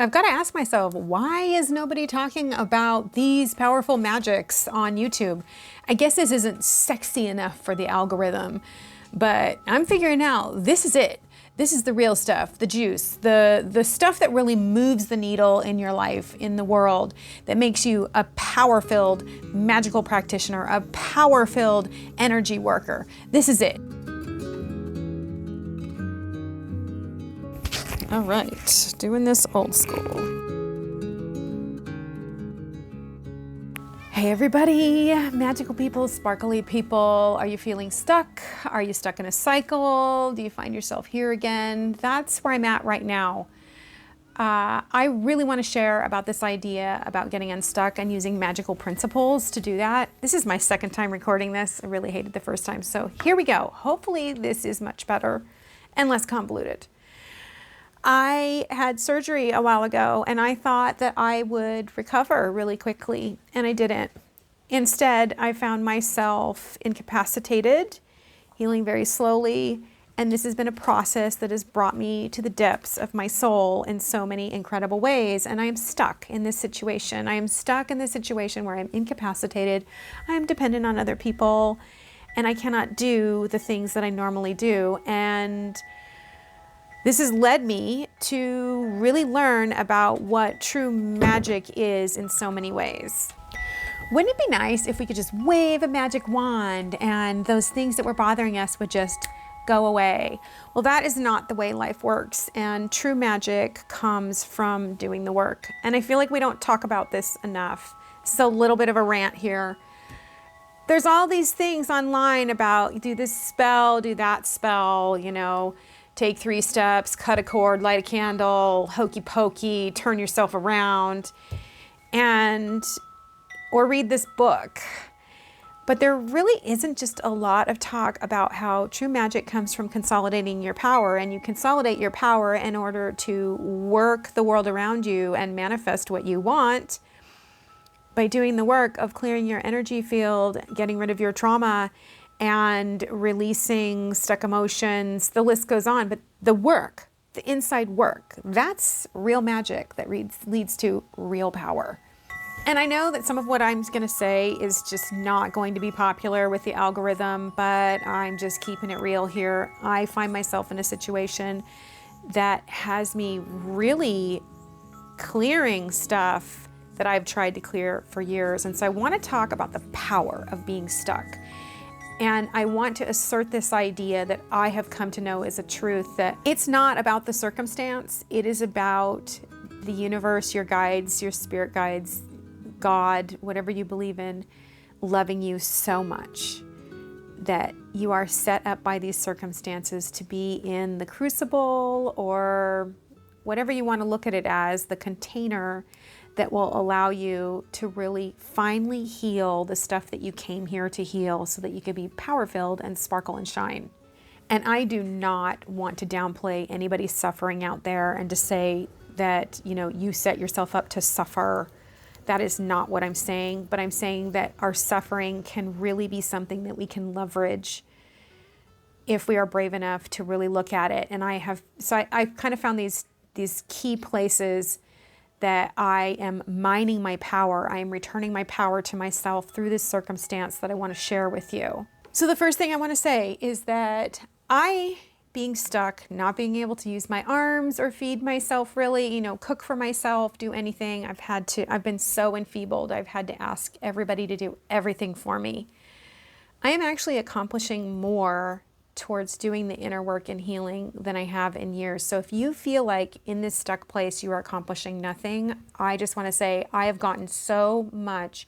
I've got to ask myself, why is nobody talking about these powerful magics on YouTube? I guess this isn't sexy enough for the algorithm, but I'm figuring out this is it. This is the real stuff, the juice, the stuff that really moves the needle in your life, in the world, that makes you a power-filled magical practitioner, a power-filled energy worker. This is it. All right, doing this old school. Hey everybody, magical people, sparkly people. Are you feeling stuck? Are you stuck in a cycle? Do you find yourself here again? That's where I'm at right now. I really want to share about this idea about getting unstuck and using magical principles to do that. This is my second time recording this. I really hated the first time, so here we go. Hopefully this is much better and less convoluted. I had surgery a while ago and I thought that I would recover really quickly, and I didn't. Instead, I found myself incapacitated, healing very slowly, and this has been a process that has brought me to the depths of my soul in so many incredible ways, and I am stuck in this situation. I am stuck in this situation where I'm incapacitated, I am dependent on other people, and I cannot do the things that I normally do. And this has led me to really learn about what true magic is in so many ways. Wouldn't it be nice if we could just wave a magic wand and those things that were bothering us would just go away? Well, that is not the way life works, and true magic comes from doing the work. And I feel like we don't talk about this enough. This is a little bit of a rant here. There's all these things online about do this spell, do that spell, you know, take 3 steps, cut a cord, light a candle, hokey pokey, turn yourself around, or read this book. But there really isn't just a lot of talk about how true magic comes from consolidating your power, and you consolidate your power in order to work the world around you and manifest what you want by doing the work of clearing your energy field, getting rid of your trauma, and releasing stuck emotions. The list goes on, but the work, the inside work, that's real magic that leads to real power. And I know that some of what I'm going to say is just not going to be popular with the algorithm, but I'm just keeping it real here. I find myself in a situation that has me really clearing stuff that I've tried to clear for years. And so I want to talk about the power of being stuck. And I want to assert this idea that I have come to know as a truth, that it's not about the circumstance. It is about the universe, your guides, your spirit guides, God, whatever you believe in, loving you so much that you are set up by these circumstances to be in the crucible, or whatever you want to look at it as, the container that will allow you to really finally heal the stuff that you came here to heal, so that you can be power-filled and sparkle and shine. And I do not want to downplay anybody's suffering out there and to say that, you know, you set yourself up to suffer. That is not what I'm saying, but I'm saying that our suffering can really be something that we can leverage if we are brave enough to really look at it. And I kind of found these key places that I am mining my power. I am returning my power to myself through this circumstance that I want to share with you. So the first thing I want to say is that being stuck, not being able to use my arms or feed myself really, you know, cook for myself, do anything, I've been so enfeebled. I've had to ask everybody to do everything for me. I am actually accomplishing more towards doing the inner work and healing than I have in years. So if you feel like in this stuck place you are accomplishing nothing, I just want to say I have gotten so much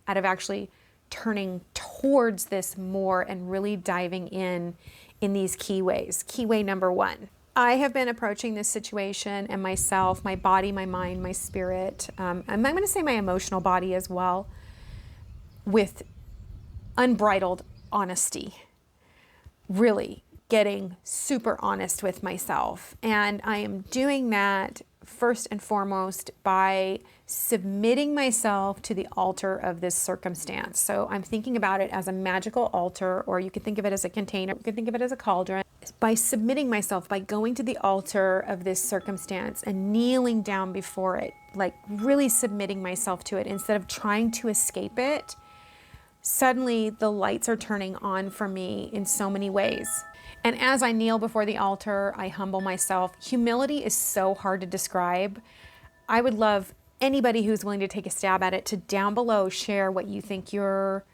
out of actually turning towards this more and really diving in these key ways. Key way number 1. I have been approaching this situation and myself, my body, my mind, my spirit, and I'm going to say my emotional body as well, with unbridled honesty. Really getting super honest with myself. And I am doing that first and foremost by submitting myself to the altar of this circumstance. So I'm thinking about it as a magical altar, or you can think of it as a container, you can think of it as a cauldron. by submitting myself, by going to the altar of this circumstance and kneeling down before it, like really submitting myself to it instead of trying to escape it, suddenly the lights are turning on for me in so many ways. And as I kneel before the altar, I humble myself. Humility is so hard to describe. I would love anybody who's willing to take a stab at it to down below share what you think your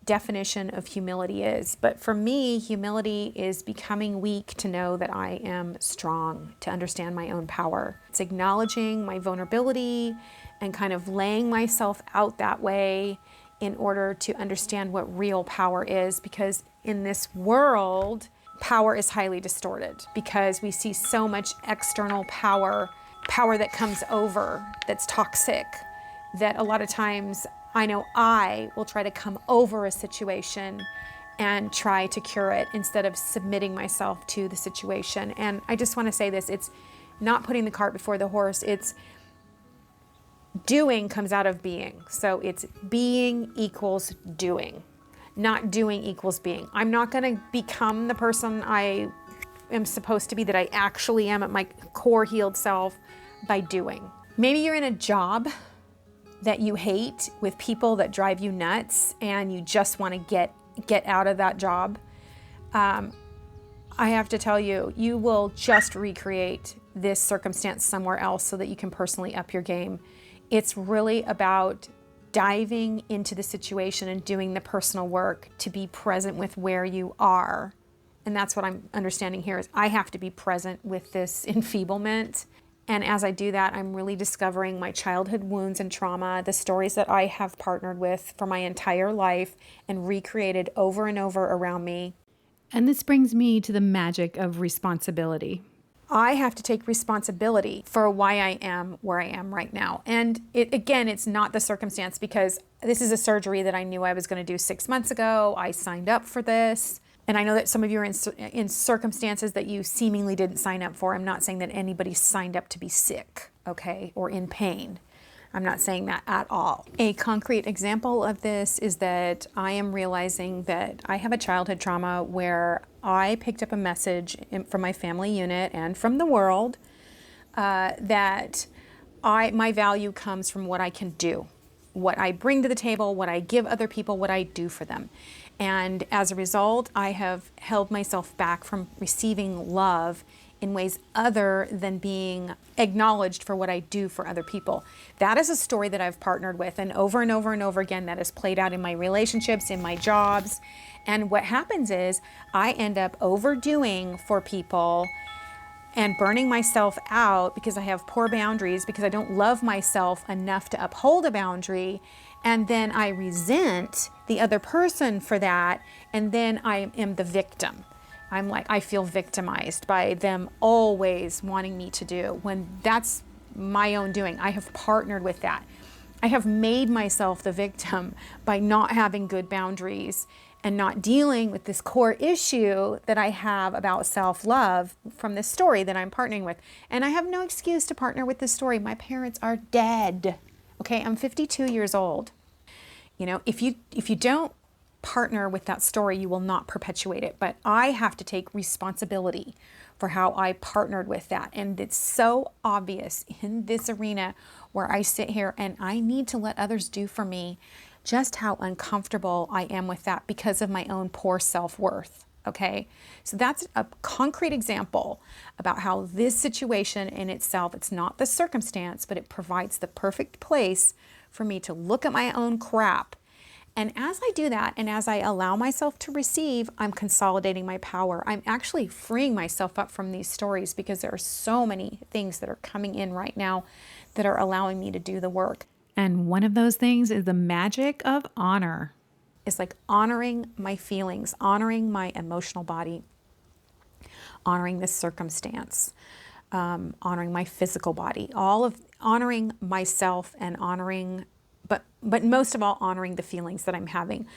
definition of humility is. But for me, humility is becoming weak to know that I am strong, to understand my own power. It's acknowledging my vulnerability and kind of laying myself out that way in order to understand what real power is, because in this world, power is highly distorted because we see so much external power that comes over, that's toxic, that a lot of times I know I will try to come over a situation and try to cure it instead of submitting myself to the situation. And I just want to say this, it's not putting the cart before the horse. It's doing comes out of being. So it's being equals doing, not doing equals being. I'm not going to become the person I am supposed to be, that I actually am at my core healed self, by doing. Maybe you're in a job that you hate with people that drive you nuts and you just want to get out of that job. I have to tell you, you will just recreate this circumstance somewhere else so that you can personally up your game. It's really about diving into the situation and doing the personal work to be present with where you are. And that's what I'm understanding here, is I have to be present with this enfeeblement. And as I do that, I'm really discovering my childhood wounds and trauma, the stories that I have partnered with for my entire life and recreated over and over around me. And this brings me to the magic of responsibility. I have to take responsibility for why I am where I am right now. And it's not the circumstance, because this is a surgery that I knew I was going to do 6 months ago. I signed up for this. And I know that some of you are in circumstances that you seemingly didn't sign up for. I'm not saying that anybody signed up to be sick, okay, or in pain. I'm not saying that at all. A concrete example of this is that I am realizing that I have a childhood trauma where I picked up a message from my family unit and from the world that my value comes from what I can do, what I bring to the table, what I give other people, what I do for them. And as a result, I have held myself back from receiving love in ways other than being acknowledged for what I do for other people. That is a story that I've partnered with, and over and over again, that has played out in my relationships, in my jobs. And what happens is I end up overdoing for people and burning myself out because I have poor boundaries, because I don't love myself enough to uphold a boundary. And then I resent the other person for that. And then I am the victim. I feel victimized by them always wanting me to do, when that's my own doing. I have partnered with that. I have made myself the victim by not having good boundaries and not dealing with this core issue that I have about self-love from this story that I'm partnering with. And I have no excuse to partner with this story. My parents are dead. Okay, I'm 52 years old. You know, if you don't partner with that story, you will not perpetuate it. But I have to take responsibility for how I partnered with that. And it's so obvious in this arena where I sit here and I need to let others do for me just how uncomfortable I am with that because of my own poor self-worth. Okay, so that's a concrete example about how this situation in itself, it's not the circumstance, but it provides the perfect place for me to look at my own crap. And as I do that, and as I allow myself to receive, I'm consolidating my power. I'm actually freeing myself up from these stories, because there are so many things that are coming in right now that are allowing me to do the work. And one of those things is the magic of honor. It's like honoring my feelings, honoring my emotional body, honoring this circumstance, honoring my physical body, all of honoring myself and honoring, but most of all, honoring the feelings that I'm having.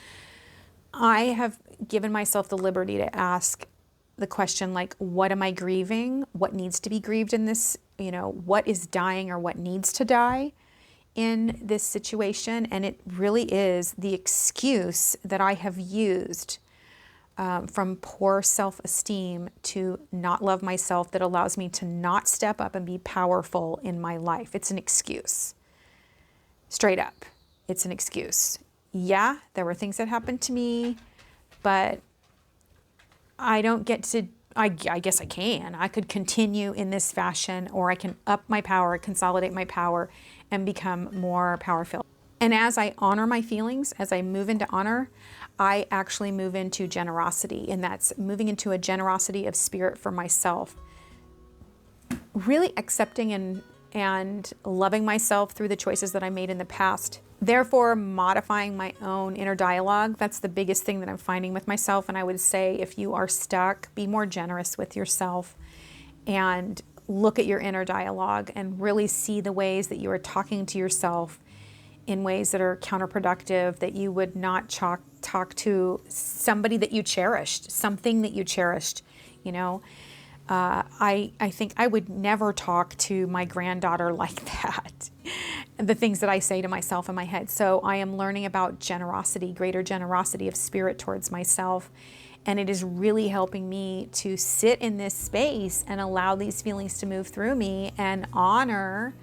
I have given myself the liberty to ask the question, like, what am I grieving? What needs to be grieved in this? What is dying or what needs to die in this situation? And it really is the excuse that I have used from poor self-esteem to not love myself that allows me to not step up and be powerful in my life. It's an excuse. Straight up. It's an excuse. Yeah, there were things that happened to me, but I don't get to, I guess I can. I could continue in this fashion, or I can up my power, consolidate my power, and become more powerful. And as I honor my feelings, as I move into honor, I actually move into generosity. And that's moving into a generosity of spirit for myself. Really accepting and loving myself through the choices that I made in the past. Therefore, modifying my own inner dialogue. That's the biggest thing that I'm finding with myself. And I would say if you are stuck, be more generous with yourself and look at your inner dialogue and really see the ways that you are talking to yourself in ways that are counterproductive, that you would not talk to somebody that you cherished, something that you cherished, you know. I think I would never talk to my granddaughter like that, the things that I say to myself in my head. So I am learning about generosity, greater generosity of spirit towards myself. And it is really helping me to sit in this space and allow these feelings to move through me and honor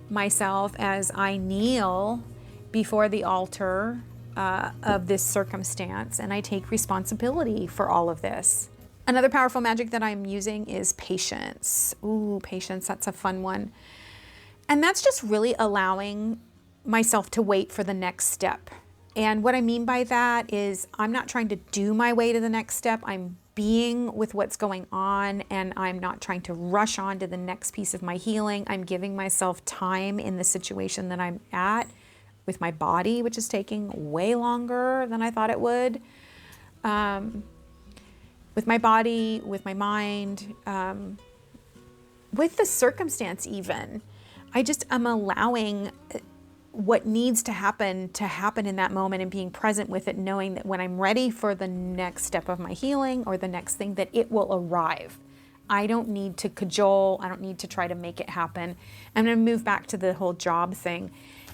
myself as I kneel before the altar of this circumstance, and I take responsibility for all of this. Another powerful magic that I'm using is patience. Ooh, patience, that's a fun one. And that's just really allowing myself to wait for the next step. And what I mean by that is I'm not trying to do my way to the next step. I'm being with what's going on, and I'm not trying to rush on to the next piece of my healing. I'm giving myself time in the situation that I'm at with my body, which is taking way longer than I thought it would. With my body, with my mind, with the circumstance even. I'm allowing what needs to happen in that moment and being present with it, knowing that when I'm ready for the next step of my healing or the next thing, that it will arrive. I don't need to cajole. I don't need to try to make it happen. I'm going to move back to the whole job thing.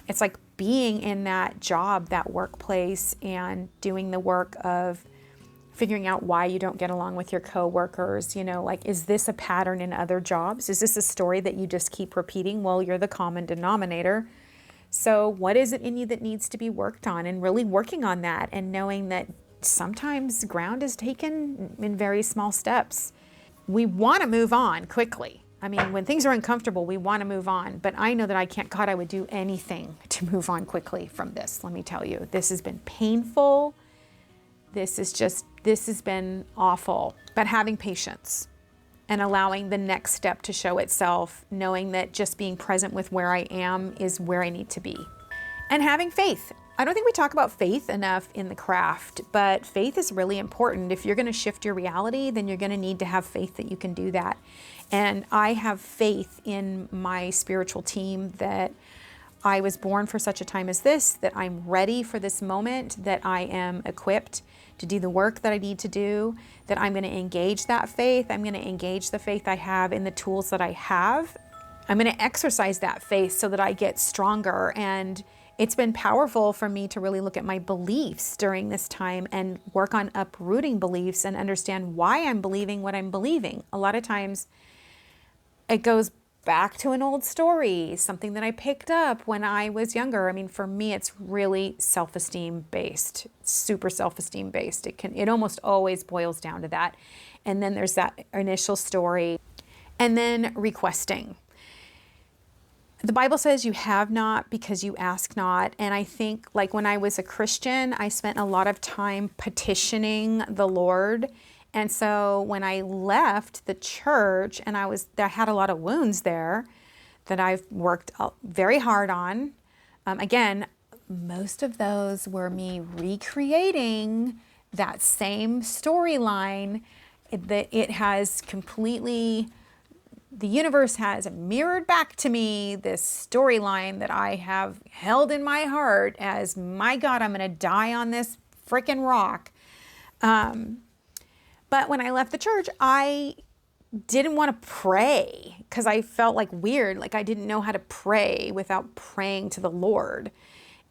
It's like being in that job, that workplace, and doing the work of figuring out why you don't get along with your coworkers. You know, like, is this a pattern in other jobs? Is this a story that you just keep repeating? Well, you're the common denominator. So what is it in you that needs to be worked on, and really working on that, and knowing that sometimes ground is taken in very small steps. We want to move on quickly. I mean, when things are uncomfortable, we want to move on. But I know that I would do anything to move on quickly from this. Let me tell you, this has been painful. This has been awful. But having patience and allowing the next step to show itself, knowing that just being present with where I am is where I need to be. And having faith. I don't think we talk about faith enough in the craft, but faith is really important. If you're going to shift your reality, then you're going to need to have faith that you can do that. And I have faith in my spiritual team that I was born for such a time as this, that I'm ready for this moment, that I am equipped to do the work that I need to do, that I'm going to engage that faith. I'm going to engage the faith I have in the tools that I have. I'm going to exercise that faith so that I get stronger. And it's been powerful for me to really look at my beliefs during this time and work on uprooting beliefs and understand why I'm believing what I'm believing. A lot of times it goes back to an old story, something that I picked up when I was younger. I mean, for me, it's really self-esteem based, super self-esteem based. It almost always boils down to that. And then there's that initial story, and then requesting. The Bible says you have not because you ask not. And I think, like, when I was a Christian, I spent a lot of time petitioning the Lord. And so when I left the church, and I had a lot of wounds there that I've worked very hard on. Again, most of those were me recreating that same storyline. It has completely, the universe has mirrored back to me this storyline that I have held in my heart as, my God, I'm going to die on this freaking rock. But when I left the church, I didn't want to pray because I felt like weird, like I didn't know how to pray without praying to the Lord.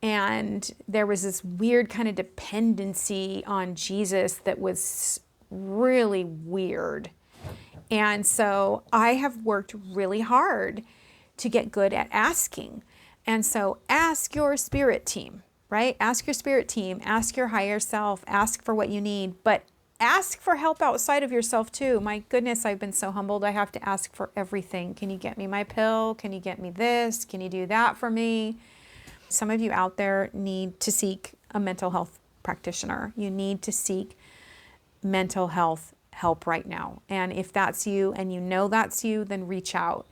And there was this weird kind of dependency on Jesus that was really weird. And so I have worked really hard to get good at asking. And so ask your spirit team, right? Ask your spirit team, ask your higher self, ask for what you need, but ask for help outside of yourself too. My goodness, I've been so humbled. I have to ask for everything. Can you get me my pill? Can you get me this? Can you do that for me? Some of you out there need to seek a mental health practitioner. You need to seek mental health help right now. And if that's you and you know that's you, then reach out.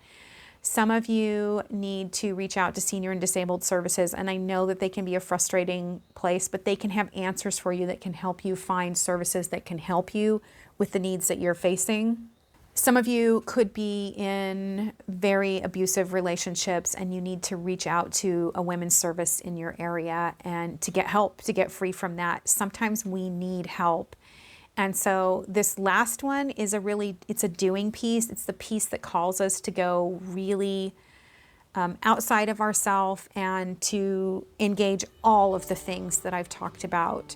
Some of you need to reach out to senior and disabled services. And I know that they can be a frustrating place, but they can have answers for you that can help you find services that can help you with the needs that you're facing. Some of you could be in very abusive relationships and you need to reach out to a women's service in your area and to get help, to get free from that. Sometimes we need help. And so this last one is it's a doing piece. It's the piece that calls us to go really outside of ourselves and to engage all of the things that I've talked about.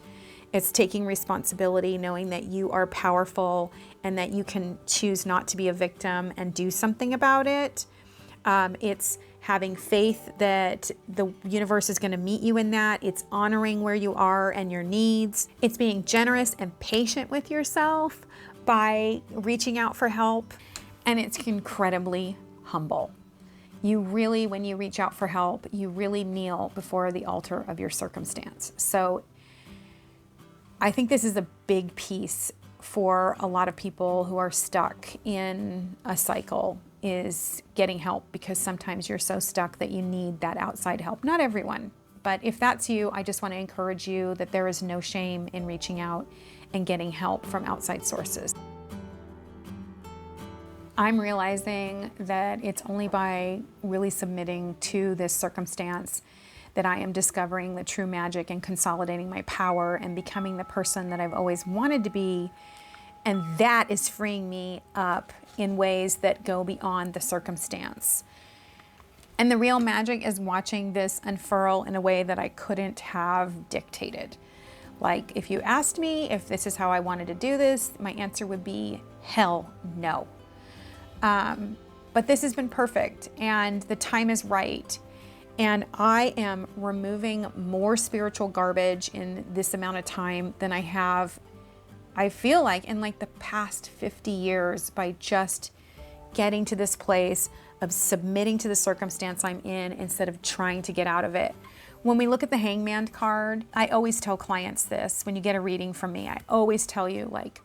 It's taking responsibility, knowing that you are powerful and that you can choose not to be a victim and do something about it. It's having faith that the universe is going to meet you in that. It's honoring where you are and your needs. It's being generous and patient with yourself by reaching out for help. And it's incredibly humble. You really, when you reach out for help, you really kneel before the altar of your circumstance. So I think this is a big piece for a lot of people who are stuck in a cycle, is getting help, because sometimes you're so stuck that you need that outside help. Not everyone, but if that's you, I just want to encourage you that there is no shame in reaching out and getting help from outside sources. I'm realizing that it's only by really submitting to this circumstance that I am discovering the true magic and consolidating my power and becoming the person that I've always wanted to be. And that is freeing me up in ways that go beyond the circumstance. And the real magic is watching this unfurl in a way that I couldn't have dictated. Like, if you asked me if this is how I wanted to do this, my answer would be hell no. But this has been perfect and the time is right. And I am removing more spiritual garbage in this amount of time than I have, I feel like, in like the past 50 years, by just getting to this place of submitting to the circumstance I'm in instead of trying to get out of it. When we look at the Hangman card, I always tell clients this, when you get a reading from me, I always tell you, like,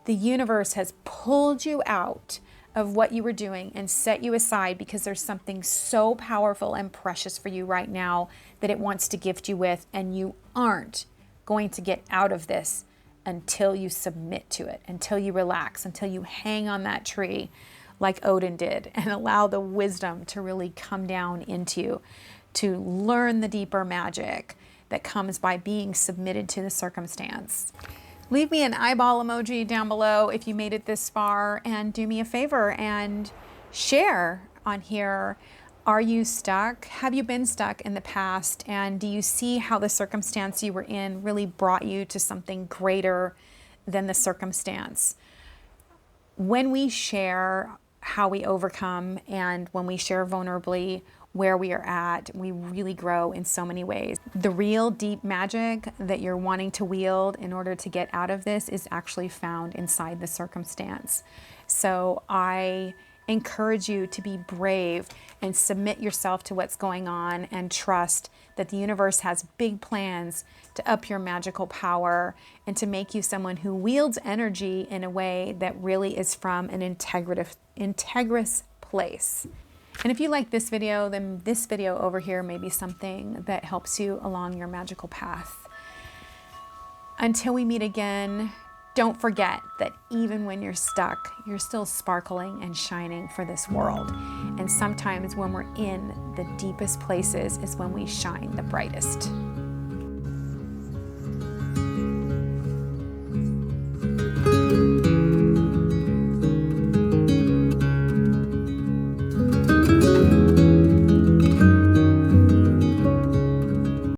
the universe has pulled you out of what you were doing and set you aside because there's something so powerful and precious for you right now that it wants to gift you with, and you aren't going to get out of this until you submit to it, until you relax, until you hang on that tree like Odin did and allow the wisdom to really come down into you, to learn the deeper magic that comes by being submitted to the circumstance. Leave me an eyeball emoji down below if you made it this far, and do me a favor and share on here. Are you stuck? Have you been stuck in the past? And do you see how the circumstance you were in really brought you to something greater than the circumstance? When we share how we overcome and when we share vulnerably where we are at, we really grow in so many ways. The real deep magic that you're wanting to wield in order to get out of this is actually found inside the circumstance. So I encourage you to be brave and submit yourself to what's going on and trust that the universe has big plans to up your magical power and to make you someone who wields energy in a way that really is from an integrous place. And if you like this video, then this video over here may be something that helps you along your magical path. Until we meet again, don't forget that even when you're stuck, you're still sparkling and shining for this world. And sometimes when we're in the deepest places is when we shine the brightest.